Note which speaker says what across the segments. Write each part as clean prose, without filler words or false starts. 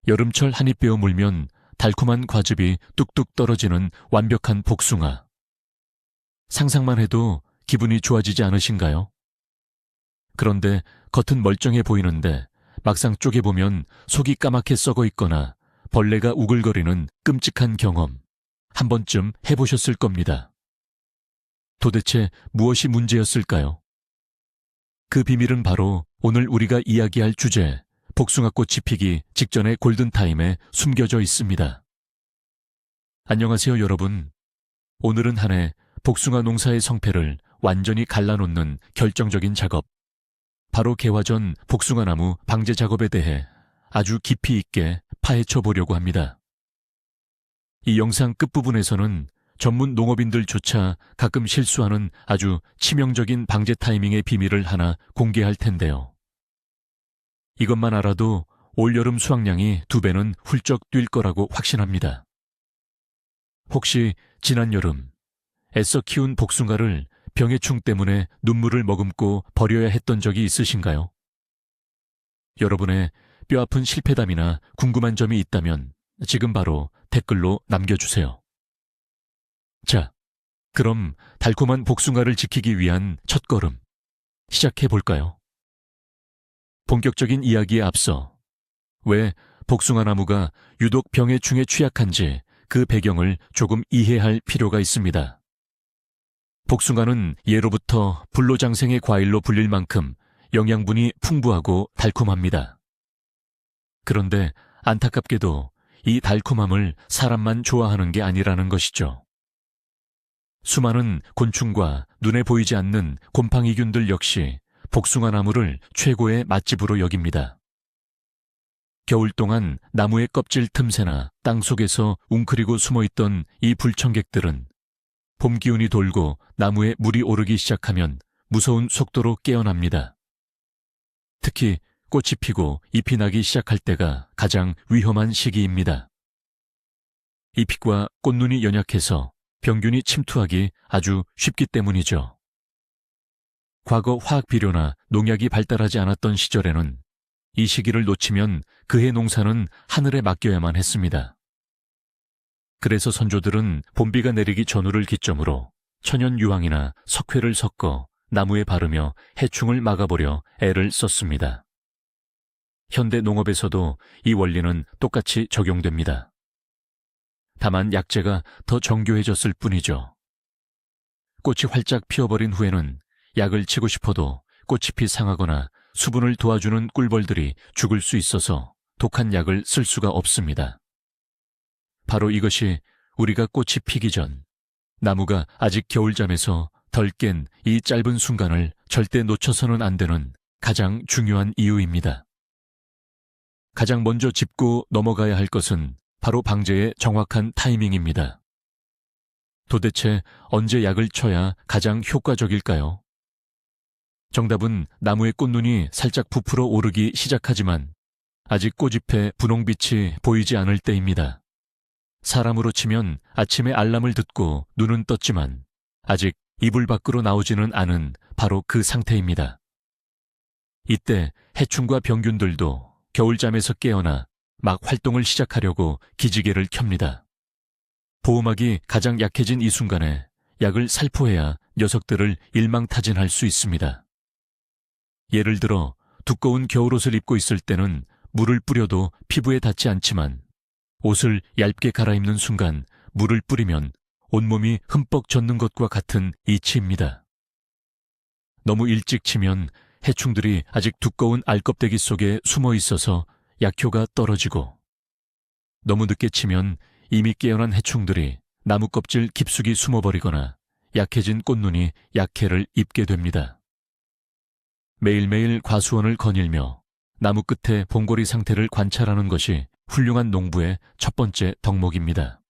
Speaker 1: 여름철 한입 베어 물면 달콤한 과즙이 뚝뚝 떨어지는 완벽한 복숭아. 상상만 해도 기분이 좋아지지 않으신가요? 그런데 겉은 멀쩡해 보이는데 막상 쪼개보면 속이 까맣게 썩어 있거나 벌레가 우글거리는 끔찍한 경험 한 번쯤 해보셨을 겁니다. 도대체 무엇이 문제였을까요? 그 비밀은 바로 오늘 우리가 이야기할 주제, 복숭아꽃이 피기 직전의 골든타임에 숨겨져 있습니다. 안녕하세요, 여러분. 오늘은 한 해 복숭아 농사의 성패를 완전히 갈라놓는 결정적인 작업, 바로 개화 전 복숭아나무 방제 작업에 대해 아주 깊이 있게 파헤쳐 보려고 합니다. 이 영상 끝부분에서는 전문 농업인들조차 가끔 실수하는 아주 치명적인 방제 타이밍의 비밀을 하나 공개할 텐데요. 이것만 알아도 올여름 수확량이 2배는 훌쩍 뛸 거라고 확신합니다. 혹시 지난 여름 애써 키운 복숭아를 병해충 때문에 눈물을 머금고 버려야 했던 적이 있으신가요? 여러분의 뼈아픈 실패담이나 궁금한 점이 있다면 지금 바로 댓글로 남겨주세요. 자, 그럼 달콤한 복숭아를 지키기 위한 첫걸음 시작해볼까요? 본격적인 이야기에 앞서 왜 복숭아 나무가 유독 병해충에 취약한지 그 배경을 조금 이해할 필요가 있습니다. 복숭아는 예로부터 불로장생의 과일로 불릴 만큼 영양분이 풍부하고 달콤합니다. 그런데 안타깝게도 이 달콤함을 사람만 좋아하는 게 아니라는 것이죠. 수많은 곤충과 눈에 보이지 않는 곰팡이균들 역시 복숭아 나무를 최고의 맛집으로 여깁니다. 겨울 동안 나무의 껍질 틈새나 땅 속에서 웅크리고 숨어있던 이 불청객들은 봄 기운이 돌고 나무에 물이 오르기 시작하면 무서운 속도로 깨어납니다. 특히 꽃이 피고 잎이 나기 시작할 때가 가장 위험한 시기입니다. 잎과 꽃눈이 연약해서 병균이 침투하기 아주 쉽기 때문이죠. 과거 화학 비료나 농약이 발달하지 않았던 시절에는 이 시기를 놓치면 그해 농사는 하늘에 맡겨야만 했습니다. 그래서 선조들은 봄비가 내리기 전후를 기점으로 천연 유황이나 석회를 섞어 나무에 바르며 해충을 막아보려 애를 썼습니다. 현대 농업에서도 이 원리는 똑같이 적용됩니다. 다만 약재가 더 정교해졌을 뿐이죠. 꽃이 활짝 피어버린 후에는 약을 치고 싶어도 꽃이 피 상하거나 수분을 도와주는 꿀벌들이 죽을 수 있어서 독한 약을 쓸 수가 없습니다. 바로 이것이 우리가 꽃이 피기 전 나무가 아직 겨울잠에서 덜 깬 이 짧은 순간을 절대 놓쳐서는 안 되는 가장 중요한 이유입니다. 가장 먼저 짚고 넘어가야 할 것은 바로 방제의 정확한 타이밍입니다. 도대체 언제 약을 쳐야 가장 효과적일까요? 정답은 나무의 꽃눈이 살짝 부풀어 오르기 시작하지만 아직 꽃잎에 분홍빛이 보이지 않을 때입니다. 사람으로 치면 아침에 알람을 듣고 눈은 떴지만 아직 이불 밖으로 나오지는 않은 바로 그 상태입니다. 이때 해충과 병균들도 겨울잠에서 깨어나 막 활동을 시작하려고 기지개를 켭니다. 보호막이 가장 약해진 이 순간에 약을 살포해야 녀석들을 일망타진할 수 있습니다. 예를 들어 두꺼운 겨울옷을 입고 있을 때는 물을 뿌려도 피부에 닿지 않지만 옷을 얇게 갈아입는 순간 물을 뿌리면 온몸이 흠뻑 젖는 것과 같은 이치입니다. 너무 일찍 치면 해충들이 아직 두꺼운 알껍데기 속에 숨어 있어서 약효가 떨어지고 너무 늦게 치면 이미 깨어난 해충들이 나무 껍질 깊숙이 숨어버리거나 약해진 꽃눈이 약해를 입게 됩니다. 매일매일 과수원을 거닐며 나무 끝에 봉고리 상태를 관찰하는 것이 훌륭한 농부의 첫 번째 덕목입니다.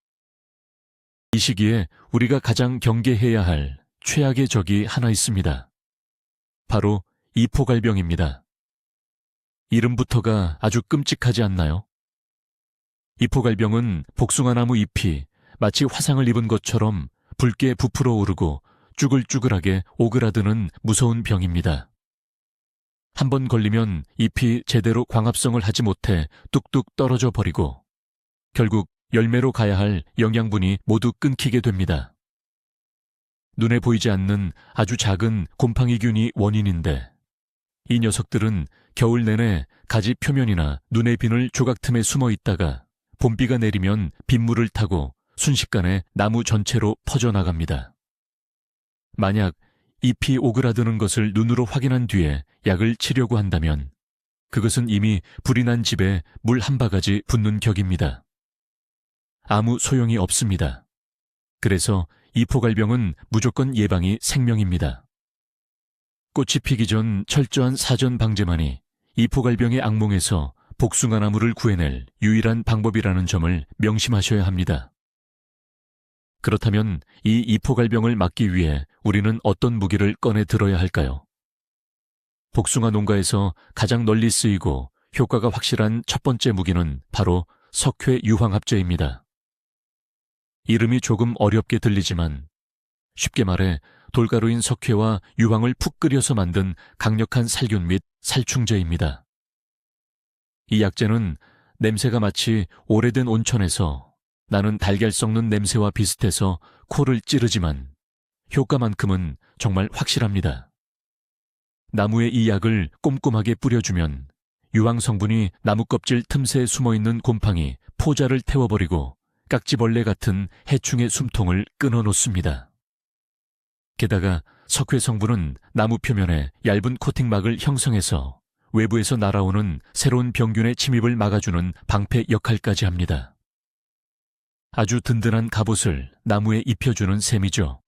Speaker 1: 이 시기에 우리가 가장 경계해야 할 최악의 적이 하나 있습니다. 바로 이포갈병입니다. 이름부터가 아주 끔찍하지 않나요? 이포갈병은 복숭아나무 잎이 마치 화상을 입은 것처럼 붉게 부풀어 오르고 쭈글쭈글하게 오그라드는 무서운 병입니다. 한번 걸리면 잎이 제대로 광합성을 하지 못해 뚝뚝 떨어져 버리고 결국 열매로 가야 할 영양분이 모두 끊기게 됩니다. 눈에 보이지 않는 아주 작은 곰팡이균이 원인인데 이 녀석들은 겨울 내내 가지 표면이나 눈의 비늘 조각 틈에 숨어 있다가 봄비가 내리면 빗물을 타고 순식간에 나무 전체로 퍼져나갑니다. 만약 잎이 오그라드는 것을 눈으로 확인한 뒤에 약을 치려고 한다면 그것은 이미 불이 난 집에 물 한 바가지 붓는 격입니다. 아무 소용이 없습니다. 그래서 이 포갈병은 무조건 예방이 생명입니다. 꽃이 피기 전 철저한 사전 방제만이 이 포갈병의 악몽에서 복숭아나무를 구해낼 유일한 방법이라는 점을 명심하셔야 합니다. 그렇다면 이 이포갈병을 막기 위해 우리는 어떤 무기를 꺼내 들어야 할까요? 복숭아 농가에서 가장 널리 쓰이고 효과가 확실한 첫 번째 무기는 바로 석회 유황합제입니다. 이름이 조금 어렵게 들리지만 쉽게 말해 돌가루인 석회와 유황을 푹 끓여서 만든 강력한 살균 및 살충제입니다. 이 약재는 냄새가 마치 오래된 온천에서 나는 달걀 썩는 냄새와 비슷해서 코를 찌르지만 효과만큼은 정말 확실합니다. 나무에 이 약을 꼼꼼하게 뿌려주면 유황 성분이 나무 껍질 틈새에 숨어있는 곰팡이, 포자를 태워버리고 깍지벌레 같은 해충의 숨통을 끊어놓습니다. 게다가 석회 성분은 나무 표면에 얇은 코팅막을 형성해서 외부에서 날아오는 새로운 병균의 침입을 막아주는 방패 역할까지 합니다. 아주 든든한 갑옷을 나무에 입혀주는 셈이죠.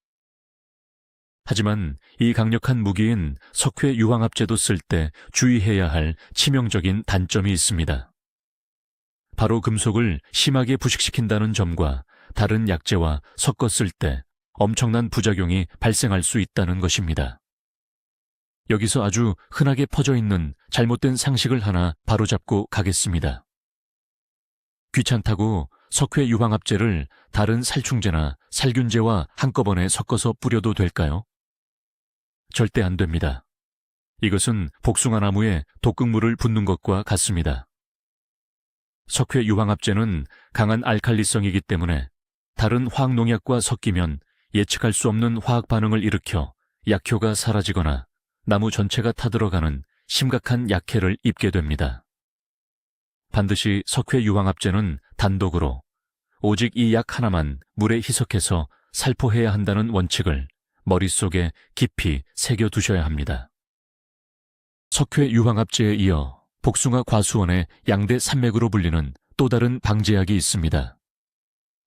Speaker 1: 하지만 이 강력한 무기인 석회 유황합제도 쓸 때 주의해야 할 치명적인 단점이 있습니다. 바로 금속을 심하게 부식시킨다는 점과 다른 약재와 섞어 쓸 때 엄청난 부작용이 발생할 수 있다는 것입니다. 여기서 아주 흔하게 퍼져 있는 잘못된 상식을 하나 바로잡고 가겠습니다. 귀찮다고 석회 유황합제를 다른 살충제나 살균제와 한꺼번에 섞어서 뿌려도 될까요? 절대 안 됩니다. 이것은 복숭아 나무에 독극물을 붓는 것과 같습니다. 석회 유황합제는 강한 알칼리성이기 때문에 다른 화학농약과 섞이면 예측할 수 없는 화학 반응을 일으켜 약효가 사라지거나 나무 전체가 타들어가는 심각한 약해를 입게 됩니다. 반드시 석회 유황합제는 단독으로 오직 이 약 하나만 물에 희석해서 살포해야 한다는 원칙을 머릿속에 깊이 새겨두셔야 합니다. 석회 유황합제에 이어 복숭아 과수원의 양대 산맥으로 불리는 또 다른 방제약이 있습니다.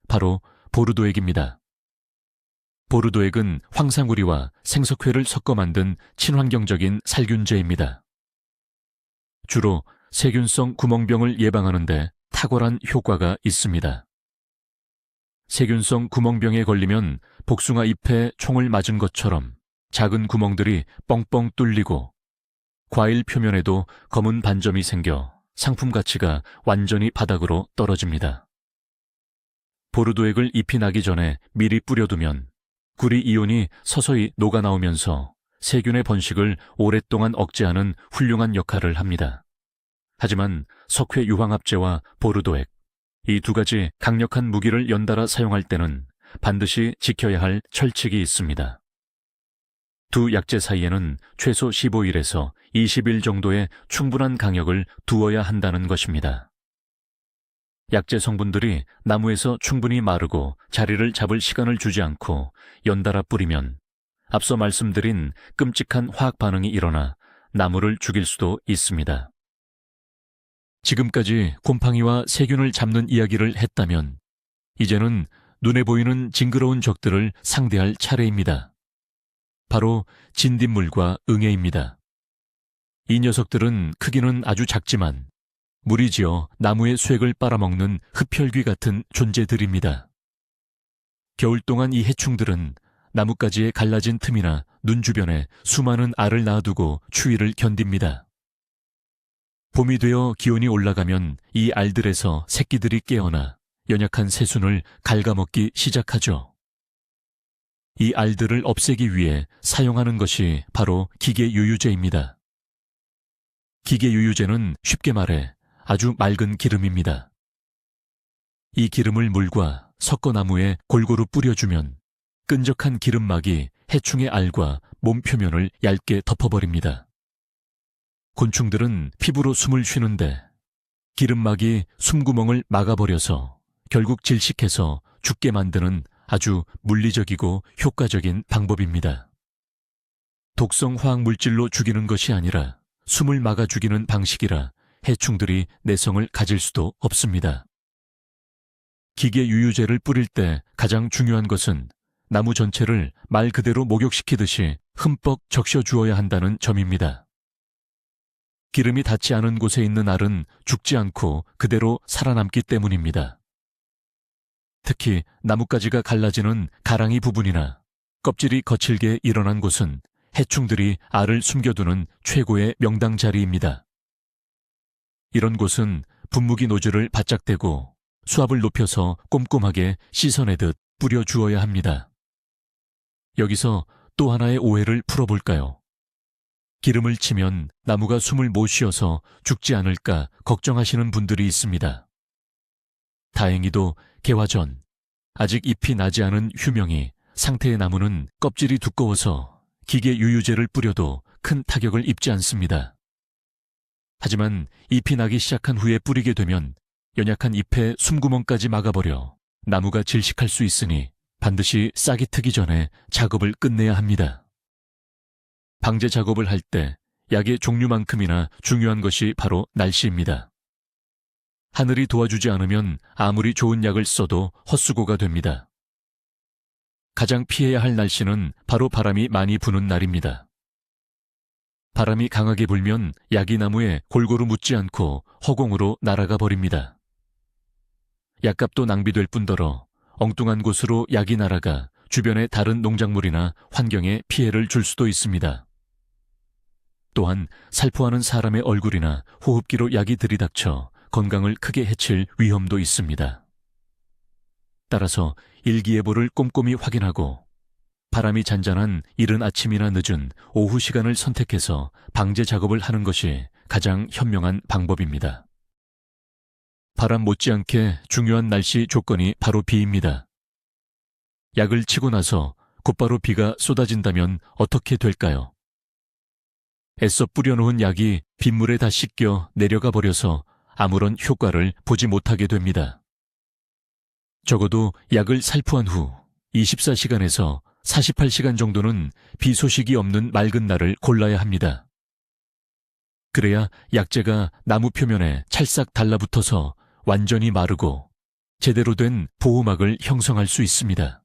Speaker 1: 바로 보르도액입니다. 보르도액은 황상우리와 생석회를 섞어 만든 친환경적인 살균제입니다. 주로 세균성 구멍병을 예방하는 데 탁월한 효과가 있습니다. 세균성 구멍병에 걸리면 복숭아 잎에 총을 맞은 것처럼 작은 구멍들이 뻥뻥 뚫리고 과일 표면에도 검은 반점이 생겨 상품 가치가 완전히 바닥으로 떨어집니다. 보르도액을 잎이 나기 전에 미리 뿌려두면 구리 이온이 서서히 녹아나오면서 세균의 번식을 오랫동안 억제하는 훌륭한 역할을 합니다. 하지만 석회 유황합제와 보르도액, 이 두 가지 강력한 무기를 연달아 사용할 때는 반드시 지켜야 할 철칙이 있습니다. 두 약재 사이에는 최소 15일에서 20일 정도의 충분한 강역을 두어야 한다는 것입니다. 약재 성분들이 나무에서 충분히 마르고 자리를 잡을 시간을 주지 않고 연달아 뿌리면 앞서 말씀드린 끔찍한 화학 반응이 일어나 나무를 죽일 수도 있습니다. 지금까지 곰팡이와 세균을 잡는 이야기를 했다면 이제는 눈에 보이는 징그러운 적들을 상대할 차례입니다. 바로 진딧물과 응애입니다. 이 녀석들은 크기는 아주 작지만 물이 지어 나무의 쇠를 빨아먹는 흡혈귀 같은 존재들입니다. 겨울 동안 이 해충들은 나뭇가지에 갈라진 틈이나 눈 주변에 수많은 알을 낳아두고 추위를 견딥니다. 봄이 되어 기온이 올라가면 이 알들에서 새끼들이 깨어나 연약한 새순을 갉아먹기 시작하죠. 이 알들을 없애기 위해 사용하는 것이 바로 기계 유유제입니다. 기계유유제는 쉽게 말해 아주 맑은 기름입니다. 이 기름을 물과 섞어 나무에 골고루 뿌려주면 끈적한 기름막이 해충의 알과 몸 표면을 얇게 덮어버립니다. 곤충들은 피부로 숨을 쉬는데 기름막이 숨구멍을 막아버려서 결국 질식해서 죽게 만드는 아주 물리적이고 효과적인 방법입니다. 독성 화학물질로 죽이는 것이 아니라 숨을 막아 죽이는 방식이라 해충들이 내성을 가질 수도 없습니다. 기계유유제를 뿌릴 때 가장 중요한 것은 나무 전체를 말 그대로 목욕시키듯이 흠뻑 적셔 주어야 한다는 점입니다. 기름이 닿지 않은 곳에 있는 알은 죽지 않고 그대로 살아남기 때문입니다. 특히 나뭇가지가 갈라지는 가랑이 부분이나 껍질이 거칠게 일어난 곳은 해충들이 알을 숨겨두는 최고의 명당 자리입니다. 이런 곳은 분무기 노즐을 바짝 대고 수압을 높여서 꼼꼼하게 씻어내듯 뿌려 주어야 합니다. 여기서 또 하나의 오해를 풀어볼까요? 기름을 치면 나무가 숨을 못 쉬어서 죽지 않을까 걱정하시는 분들이 있습니다. 다행히도 개화 전 아직 잎이 나지 않은 휴명이 상태의 나무는 껍질이 두꺼워서 기계유유제를 뿌려도 큰 타격을 입지 않습니다. 하지만 잎이 나기 시작한 후에 뿌리게 되면 연약한 잎의 숨구멍까지 막아버려 나무가 질식할 수 있으니 반드시 싹이 트기 전에 작업을 끝내야 합니다. 방제 작업을 할 때 약의 종류만큼이나 중요한 것이 바로 날씨입니다. 하늘이 도와주지 않으면 아무리 좋은 약을 써도 헛수고가 됩니다. 가장 피해야 할 날씨는 바로 바람이 많이 부는 날입니다. 바람이 강하게 불면 약이 나무에 골고루 묻지 않고 허공으로 날아가 버립니다. 약값도 낭비될 뿐더러 엉뚱한 곳으로 약이 날아가 주변의 다른 농작물이나 환경에 피해를 줄 수도 있습니다. 또한 살포하는 사람의 얼굴이나 호흡기로 약이 들이닥쳐 건강을 크게 해칠 위험도 있습니다. 따라서 일기예보를 꼼꼼히 확인하고 바람이 잔잔한 이른 아침이나 늦은 오후 시간을 선택해서 방제 작업을 하는 것이 가장 현명한 방법입니다. 바람 못지않게 중요한 날씨 조건이 바로 비입니다. 약을 치고 나서 곧바로 비가 쏟아진다면 어떻게 될까요? 애써 뿌려놓은 약이 빗물에 다 씻겨 내려가 버려서 아무런 효과를 보지 못하게 됩니다. 적어도 약을 살포한 후 24시간에서 48시간 정도는 비 소식이 없는 맑은 날을 골라야 합니다. 그래야 약재가 나무 표면에 찰싹 달라붙어서 완전히 마르고 제대로 된 보호막을 형성할 수 있습니다.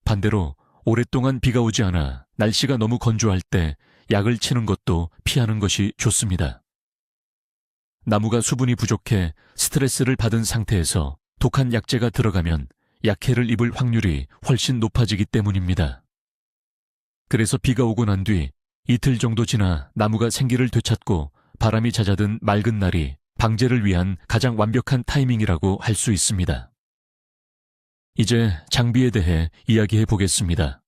Speaker 1: 반대로 오랫동안 비가 오지 않아 날씨가 너무 건조할 때 약을 치는 것도 피하는 것이 좋습니다. 나무가 수분이 부족해 스트레스를 받은 상태에서 독한 약재가 들어가면 약해를 입을 확률이 훨씬 높아지기 때문입니다. 그래서 비가 오고 난 뒤 이틀 정도 지나 나무가 생기를 되찾고 바람이 잦아든 맑은 날이 방제를 위한 가장 완벽한 타이밍이라고 할 수 있습니다. 이제 장비에 대해 이야기해 보겠습니다.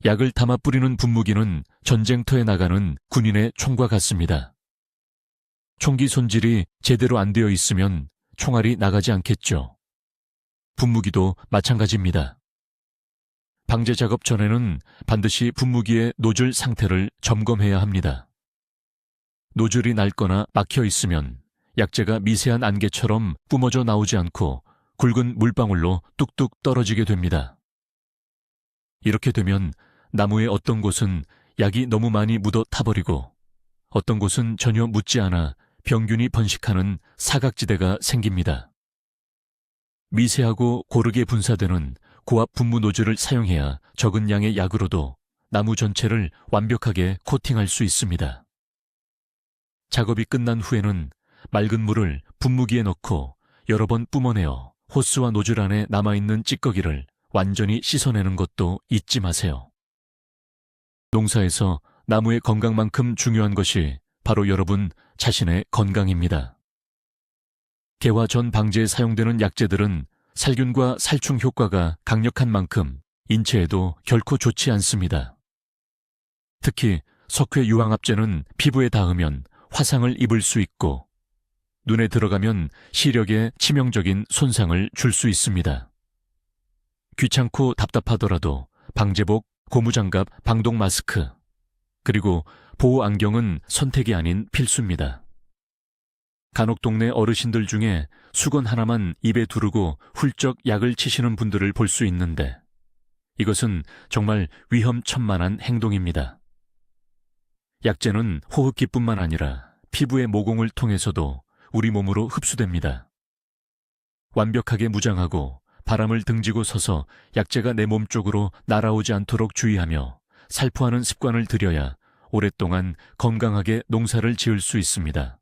Speaker 1: 약을 담아 뿌리는 분무기는 전쟁터에 나가는 군인의 총과 같습니다. 총기 손질이 제대로 안 되어 있으면 총알이 나가지 않겠죠. 분무기도 마찬가지입니다. 방제 작업 전에는 반드시 분무기의 노즐 상태를 점검해야 합니다. 노즐이 낡거나 막혀 있으면 약재가 미세한 안개처럼 뿜어져 나오지 않고 굵은 물방울로 뚝뚝 떨어지게 됩니다. 이렇게 되면 나무의 어떤 곳은 약이 너무 많이 묻어 타버리고 어떤 곳은 전혀 묻지 않아 병균이 번식하는 사각지대가 생깁니다. 미세하고 고르게 분사되는 고압 분무 노즐을 사용해야 적은 양의 약으로도 나무 전체를 완벽하게 코팅할 수 있습니다. 작업이 끝난 후에는 맑은 물을 분무기에 넣고 여러 번 뿜어내어 호스와 노즐 안에 남아있는 찌꺼기를 완전히 씻어내는 것도 잊지 마세요. 농사에서 나무의 건강만큼 중요한 것이 바로 여러분 자신의 건강입니다. 개화 전 방제에 사용되는 약재들은 살균과 살충 효과가 강력한 만큼 인체에도 결코 좋지 않습니다. 특히 석회 유황합제는 피부에 닿으면 화상을 입을 수 있고 눈에 들어가면 시력에 치명적인 손상을 줄 수 있습니다. 귀찮고 답답하더라도 방제복, 고무장갑, 방독 마스크, 그리고 보호 안경은 선택이 아닌 필수입니다. 간혹 동네 어르신들 중에 수건 하나만 입에 두르고 훌쩍 약을 치시는 분들을 볼 수 있는데 이것은 정말 위험천만한 행동입니다. 약재는 호흡기뿐만 아니라 피부의 모공을 통해서도 우리 몸으로 흡수됩니다. 완벽하게 무장하고 바람을 등지고 서서 약재가 내 몸 쪽으로 날아오지 않도록 주의하며 살포하는 습관을 들여야 오랫동안 건강하게 농사를 지을 수 있습니다.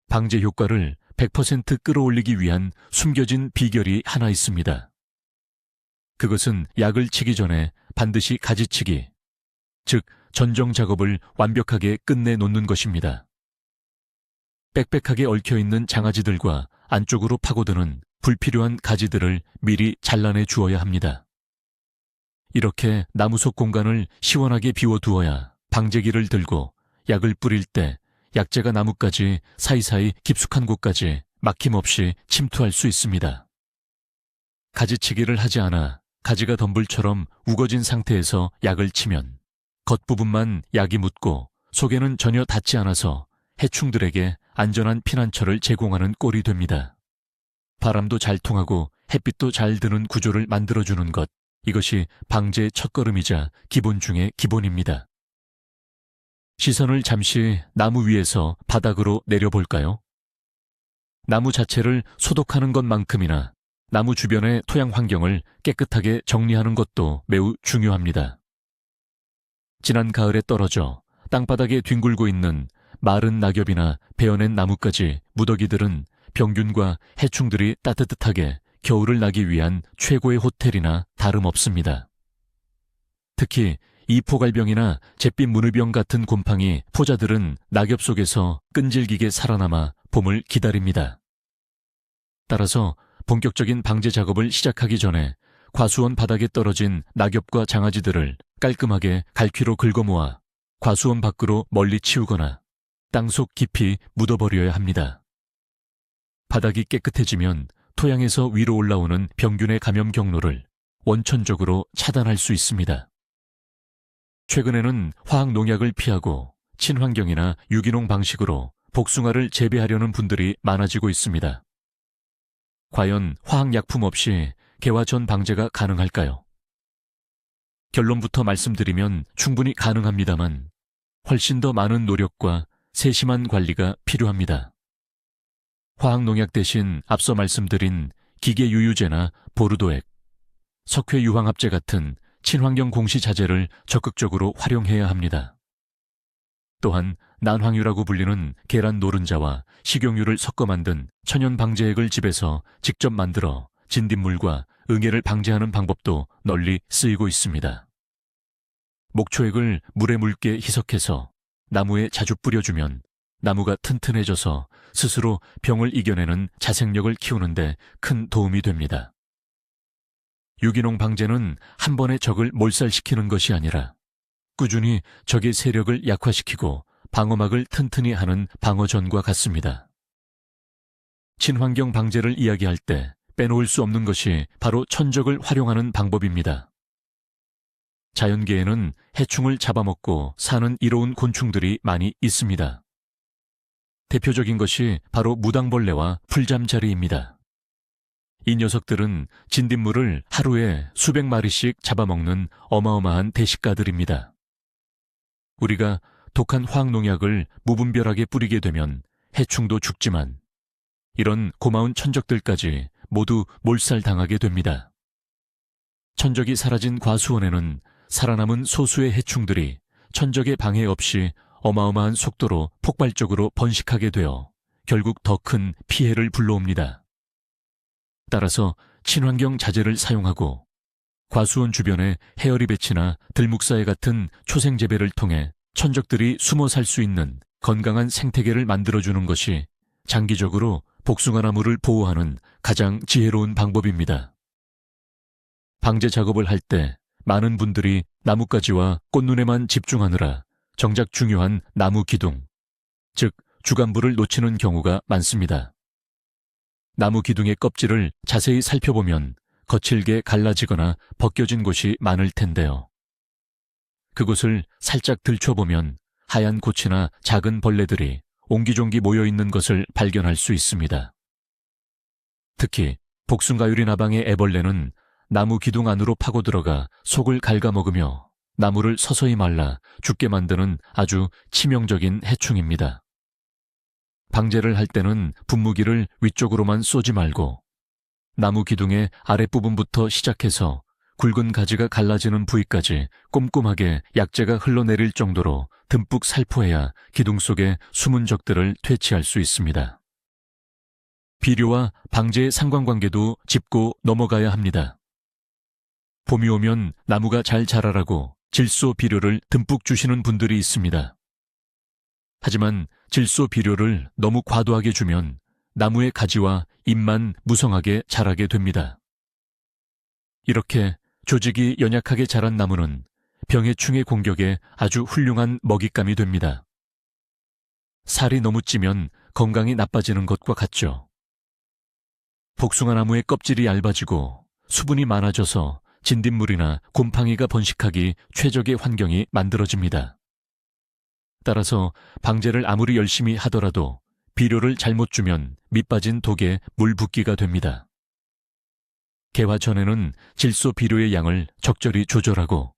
Speaker 1: 방제 효과를 100% 끌어올리기 위한 숨겨진 비결이 하나 있습니다. 그것은 약을 치기 전에 반드시 가지치기, 즉 전정 작업을 완벽하게 끝내놓는 것입니다. 빽빽하게 얽혀있는 장아지들과 안쪽으로 파고드는 불필요한 가지들을 미리 잘라내 주어야 합니다. 이렇게 나무 속 공간을 시원하게 비워두어야 방제기를 들고 약을 뿌릴 때 약재가 나무까지 사이사이 깊숙한 곳까지 막힘없이 침투할 수 있습니다. 가지치기를 하지 않아 가지가 덤불처럼 우거진 상태에서 약을 치면 겉부분만 약이 묻고 속에는 전혀 닿지 않아서 해충들에게 안전한 피난처를 제공하는 꼴이 됩니다. 바람도 잘 통하고 햇빛도 잘 드는 구조를 만들어주는 것, 이것이 방제의 첫걸음이자 기본 중의 기본입니다. 시선을 잠시 나무 위에서 바닥으로 내려볼까요? 나무 자체를 소독하는 것만큼이나 나무 주변의 토양 환경을 깨끗하게 정리하는 것도 매우 중요합니다. 지난 가을에 떨어져 땅바닥에 뒹굴고 있는 마른 낙엽이나 베어낸 나뭇가지, 무더기들은 병균과 해충들이 따뜻하게 겨울을 나기 위한 최고의 호텔이나 다름없습니다. 특히 이포갈병이나 잿빛 문의병 같은 곰팡이, 포자들은 낙엽 속에서 끈질기게 살아남아 봄을 기다립니다. 따라서 본격적인 방제 작업을 시작하기 전에 과수원 바닥에 떨어진 낙엽과 장아지들을 깔끔하게 갈퀴로 긁어모아 과수원 밖으로 멀리 치우거나 땅속 깊이 묻어버려야 합니다. 바닥이 깨끗해지면 토양에서 위로 올라오는 병균의 감염 경로를 원천적으로 차단할 수 있습니다. 최근에는 화학 농약을 피하고 친환경이나 유기농 방식으로 복숭아를 재배하려는 분들이 많아지고 있습니다. 과연 화학약품 없이 개화전 방제가 가능할까요? 결론부터 말씀드리면 충분히 가능합니다만 훨씬 더 많은 노력과 세심한 관리가 필요합니다. 화학농약 대신 앞서 말씀드린 기계유유제나 보르도액, 석회유황합제 같은 친환경 공시자재를 적극적으로 활용해야 합니다. 또한 난황유라고 불리는 계란 노른자와 식용유를 섞어 만든 천연 방제액을 집에서 직접 만들어 진딧물과 응애를 방제하는 방법도 널리 쓰이고 있습니다. 목초액을 물에 묽게 희석해서 나무에 자주 뿌려주면 나무가 튼튼해져서 스스로 병을 이겨내는 자생력을 키우는데 큰 도움이 됩니다. 유기농 방제는 한 번에 적을 몰살시키는 것이 아니라 꾸준히 적의 세력을 약화시키고 방어막을 튼튼히 하는 방어전과 같습니다. 친환경 방제를 이야기할 때 빼놓을 수 없는 것이 바로 천적을 활용하는 방법입니다. 자연계에는 해충을 잡아먹고 사는 이로운 곤충들이 많이 있습니다. 대표적인 것이 바로 무당벌레와 풀잠자리입니다. 이 녀석들은 진딧물을 하루에 수백 마리씩 잡아먹는 어마어마한 대식가들입니다. 우리가 독한 화학농약을 무분별하게 뿌리게 되면 해충도 죽지만 이런 고마운 천적들까지 모두 몰살당하게 됩니다. 천적이 사라진 과수원에는 살아남은 소수의 해충들이 천적의 방해 없이 어마어마한 속도로 폭발적으로 번식하게 되어 결국 더 큰 피해를 불러옵니다. 따라서 친환경 자재를 사용하고 과수원 주변에 헤어리 배치나 들묵사에 같은 초생 재배를 통해 천적들이 숨어 살 수 있는 건강한 생태계를 만들어주는 것이 장기적으로 복숭아나무를 보호하는 가장 지혜로운 방법입니다. 방제 작업을 할 때 많은 분들이 나뭇가지와 꽃눈에만 집중하느라 정작 중요한 나무 기둥, 즉 주간부를 놓치는 경우가 많습니다. 나무 기둥의 껍질을 자세히 살펴보면 거칠게 갈라지거나 벗겨진 곳이 많을 텐데요. 그곳을 살짝 들춰보면 하얀 고치나 작은 벌레들이 옹기종기 모여있는 것을 발견할 수 있습니다. 특히 복숭아유리 나방의 애벌레는 나무 기둥 안으로 파고들어가 속을 갉아먹으며 나무를 서서히 말라 죽게 만드는 아주 치명적인 해충입니다. 방제를 할 때는 분무기를 위쪽으로만 쏘지 말고 나무 기둥의 아랫부분부터 시작해서 굵은 가지가 갈라지는 부위까지 꼼꼼하게 약재가 흘러내릴 정도로 듬뿍 살포해야 기둥 속의 숨은 적들을 퇴치할 수 있습니다. 비료와 방제의 상관관계도 짚고 넘어가야 합니다. 봄이 오면 나무가 잘 자라라고 질소 비료를 듬뿍 주시는 분들이 있습니다. 하지만 질소 비료를 너무 과도하게 주면 나무의 가지와 잎만 무성하게 자라게 됩니다. 이렇게 조직이 연약하게 자란 나무는 병해충의 공격에 아주 훌륭한 먹잇감이 됩니다. 살이 너무 찌면 건강이 나빠지는 것과 같죠. 복숭아 나무의 껍질이 얇아지고 수분이 많아져서 진딧물이나 곰팡이가 번식하기 최적의 환경이 만들어집니다. 따라서 방제를 아무리 열심히 하더라도 비료를 잘못 주면 밑빠진 독에 물 붓기가 됩니다. 개화 전에는 질소 비료의 양을 적절히 조절하고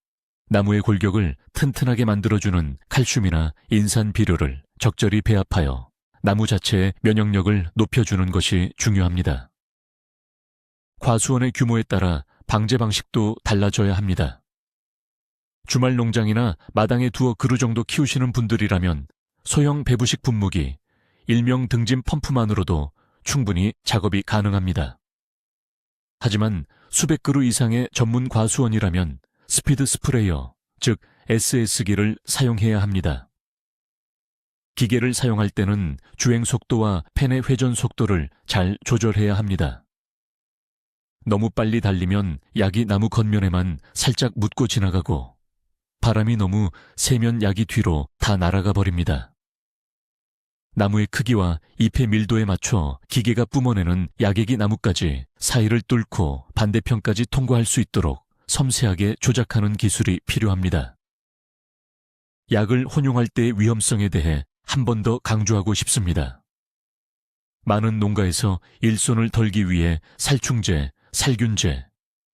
Speaker 1: 나무의 골격을 튼튼하게 만들어주는 칼슘이나 인산 비료를 적절히 배합하여 나무 자체의 면역력을 높여주는 것이 중요합니다. 과수원의 규모에 따라 방제 방식도 달라져야 합니다. 주말 농장이나 마당에 두어 그루 정도 키우시는 분들이라면 소형 배부식 분무기, 일명 등짐 펌프만으로도 충분히 작업이 가능합니다. 하지만 수백 그루 이상의 전문 과수원이라면 스피드 스프레이어, 즉 SS기를 사용해야 합니다. 기계를 사용할 때는 주행 속도와 펜의 회전 속도를 잘 조절해야 합니다. 너무 빨리 달리면 약이 나무 겉면에만 살짝 묻고 지나가고 바람이 너무 세면 약이 뒤로 다 날아가 버립니다. 나무의 크기와 잎의 밀도에 맞춰 기계가 뿜어내는 약액이 나무까지 사이를 뚫고 반대편까지 통과할 수 있도록 섬세하게 조작하는 기술이 필요합니다. 약을 혼용할 때의 위험성에 대해 한 번 더 강조하고 싶습니다. 많은 농가에서 일손을 덜기 위해 살충제, 살균제,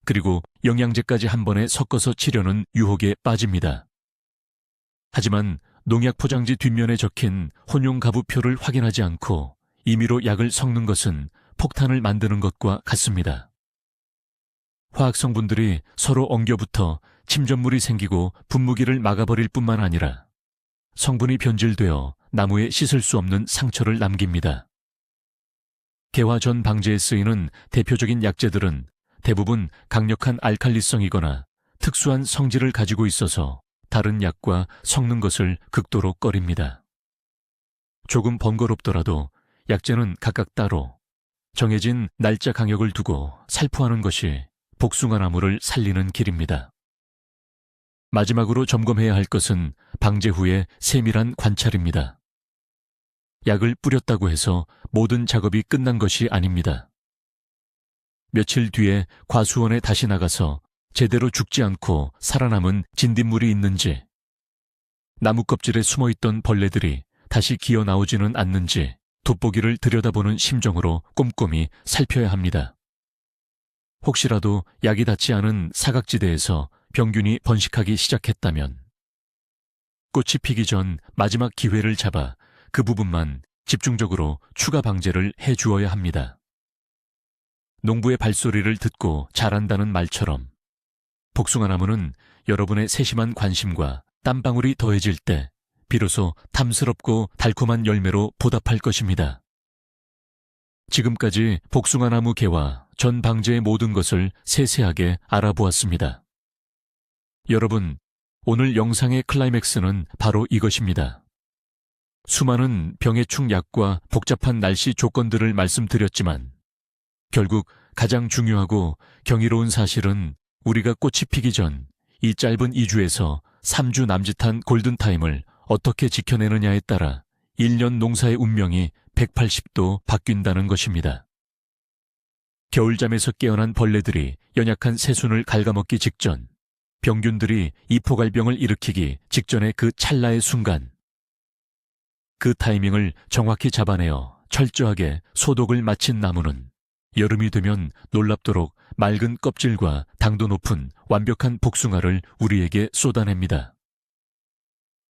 Speaker 1: 그리고 영양제까지 한 번에 섞어서 치려는 유혹에 빠집니다. 하지만 농약 포장지 뒷면에 적힌 혼용 가부표를 확인하지 않고 임의로 약을 섞는 것은 폭탄을 만드는 것과 같습니다. 화학 성분들이 서로 엉겨붙어 침전물이 생기고 분무기를 막아버릴 뿐만 아니라 성분이 변질되어 나무에 씻을 수 없는 상처를 남깁니다. 개화 전 방제에 쓰이는 대표적인 약재들은 대부분 강력한 알칼리성이거나 특수한 성질을 가지고 있어서 다른 약과 섞는 것을 극도로 꺼립니다. 조금 번거롭더라도 약재는 각각 따로 정해진 날짜 강역을 두고 살포하는 것이 복숭아 나무를 살리는 길입니다. 마지막으로 점검해야 할 것은 방제 후의 세밀한 관찰입니다. 약을 뿌렸다고 해서 모든 작업이 끝난 것이 아닙니다. 며칠 뒤에 과수원에 다시 나가서 제대로 죽지 않고 살아남은 진딧물이 있는지, 나무 껍질에 숨어있던 벌레들이 다시 기어 나오지는 않는지 돋보기를 들여다보는 심정으로 꼼꼼히 살펴야 합니다. 혹시라도 약이 닿지 않은 사각지대에서 병균이 번식하기 시작했다면 꽃이 피기 전 마지막 기회를 잡아 그 부분만 집중적으로 추가 방제를 해주어야 합니다. 농부의 발소리를 듣고 자란다는 말처럼 복숭아 나무는 여러분의 세심한 관심과 땀방울이 더해질 때 비로소 탐스럽고 달콤한 열매로 보답할 것입니다. 지금까지 복숭아 나무 개화 전 방제의 모든 것을 세세하게 알아보았습니다. 여러분, 오늘 영상의 클라이맥스는 바로 이것입니다. 수많은 병해충 약과 복잡한 날씨 조건들을 말씀드렸지만 결국 가장 중요하고 경이로운 사실은 우리가 꽃이 피기 전 이 짧은 2주에서 3주 남짓한 골든타임을 어떻게 지켜내느냐에 따라 1년 농사의 운명이 180도 바뀐다는 것입니다. 겨울잠에서 깨어난 벌레들이 연약한 새순을 갉아먹기 직전, 병균들이 이포갈병을 일으키기 직전의 그 찰나의 순간, 그 타이밍을 정확히 잡아내어 철저하게 소독을 마친 나무는 여름이 되면 놀랍도록 맑은 껍질과 당도 높은 완벽한 복숭아를 우리에게 쏟아냅니다.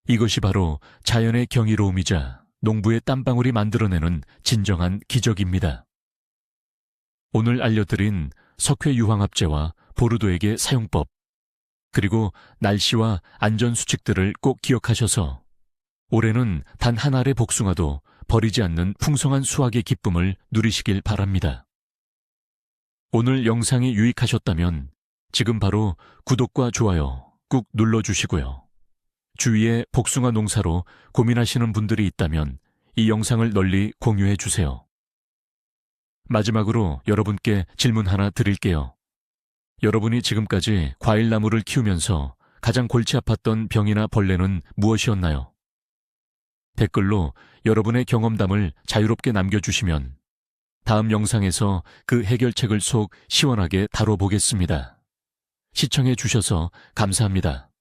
Speaker 1: 이것이 바로 자연의 경이로움이자 농부의 땀방울이 만들어내는 진정한 기적입니다. 오늘 알려드린 석회유황합제와 보르도액의 사용법, 그리고 날씨와 안전수칙들을 꼭 기억하셔서 올해는 단 한 알의 복숭아도 버리지 않는 풍성한 수확의 기쁨을 누리시길 바랍니다. 오늘 영상이 유익하셨다면 지금 바로 구독과 좋아요 꾹 눌러주시고요. 주위에 복숭아 농사로 고민하시는 분들이 있다면 이 영상을 널리 공유해 주세요. 마지막으로 여러분께 질문 하나 드릴게요. 여러분이 지금까지 과일나무를 키우면서 가장 골치 아팠던 병이나 벌레는 무엇이었나요? 댓글로 여러분의 경험담을 자유롭게 남겨주시면 다음 영상에서 그 해결책을 속 시원하게 다뤄보겠습니다. 시청해 주셔서 감사합니다.